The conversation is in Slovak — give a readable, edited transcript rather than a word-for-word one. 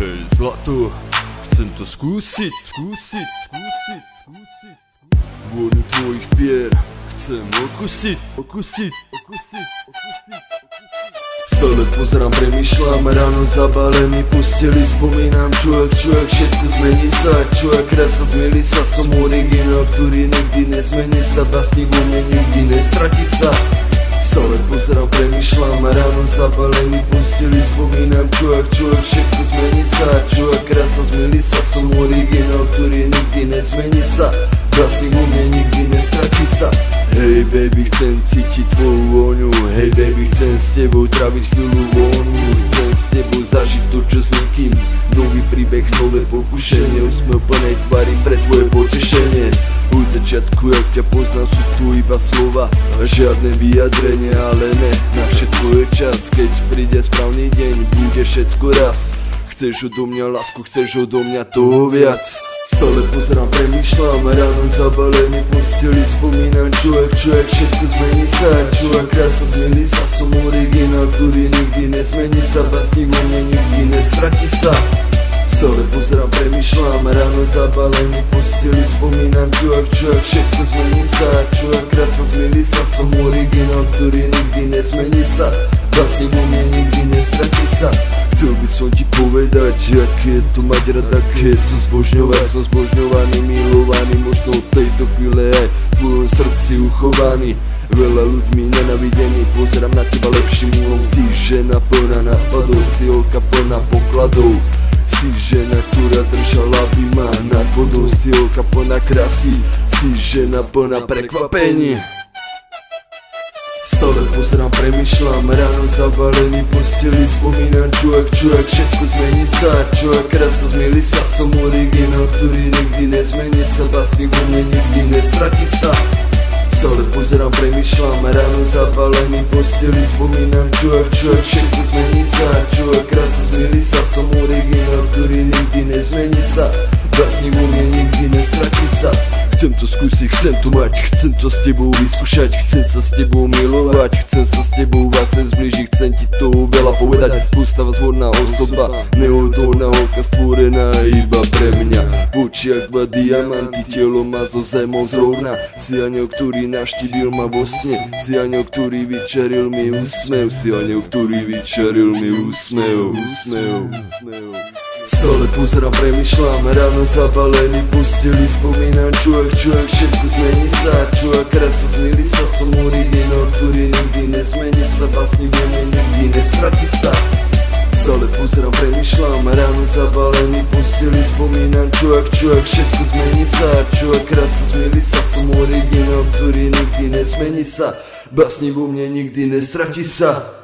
Hej zlato, chcem to skúsiť. Vôňu tvojich pier chcem okusiť. Stále pozerám, premýšľam, ráno zabalený pustili, spomínam, čujak, všetko zmení sa, čujak, krása, zmieli sa, som originál, ktorý nikdy nezmení sa, básnik vo mne nikdy nestratí sa. Stále pozerám, premýšľam, ráno zabalený pustili, spomínam, čujak, všetko zmení sa, čujak, krása, zmieli sa, som originál, ktorý nikdy nezmení sa, básnik vo mne nikdy nestratí sa. Hej baby, chcem cítiť tvoju vôňu, hej baby, chcem s tebou traviť chvíľu voľnú, chcem s tebou zažiť to, čo s nikým, nový príbeh, nové pokušenie, úsmev plnej tvary pre tvoje potešenie. Od začiatku, jak ťa poznám, sú tu iba slova a žiadne vyjadrenie, ale ne, na všetko je čas, keď príde správny deň, bude všetko raz. Chceš odo mňa lásku, chceš odo mňa toho viac. Stále pozerám, premýšľam, ráno zabalený posteli, spomínam, čujak, všetko zmení sa, čujak, krása, zmieli sa, som originál, ktorý nikdy nezmení sa, básnik vo mne nikdy nestratí sa. Stále pozerám, premýšľam, ráno zabalený posteli, spomínam, čujak, všetko zmení sa, čujak, krása, zmieli sa, som originál, ktorý nikdy nezmení sa, básnik vo mne nikdy nestratí sa. Chcel by som ti povedať, aké je to mať rada, aké je to zbožňovať. Som zbožňovaný, milovaný, možno od tejto chvíle aj v tvojom srdci uchovaný. Veľa ľuďmi nenavidený, pozerám na teba lepším úhlom. Si žena plná nápadov, si holka plná pokladov. Si žena, ktorá držala by ma nad vodou, si holka plná krásy, si žena plná prekvapení. Stále pozerám, premýšľam, ráno zabalený posteli, spomínam, čujak, všetko zmení sa, čujak, krása, zmieli sa, som originál, ktorý nikdy nezmení sa, básnik vo mne nikdy nestratí sa. Stále pozerám, premýšľam, ráno zabalený posteli, spomínam, čujak, všetko zmení sa, čujak, krása, zmieli sa, som originál, ktorý nikdy nezmení sa, básnik vo mne nikdy nestratí sa. Chcem to skúsiť, chcem to mať, chcem to s tebou vyskúšať, chcem sa s tebou milovať, chcem sa s tebou vácať zblížiť, chcem ti toho veľa povedať. Postava zvorná osoba, neodolná holka stvorená iba pre mňa. V očiach dva diamanty, telo má so zemou zrovna. Si aniel, ktorý navštívil ma vo sne, si aniel, ktorý vyčaril mi úsmev, si aniel, ktorý vyčaril mi úsmev. Stále pozerám, premýšľam, ráno zabalený posteli, spomínam, čujak, všetko zmení sa, čujak, krása, zmieli sa, som originál, ktorý nikdy nezmení sa, básnik vo mne nikdy nestratí sa. Stále pozerám, premýšľam, ráno zabalený posteli, spomínam, čujak, všetko zmení sa, čujak, krása, zmieli sa, som originál, ktorý nikdy nezmení sa, básnik vo mne nikdy nestratí sa.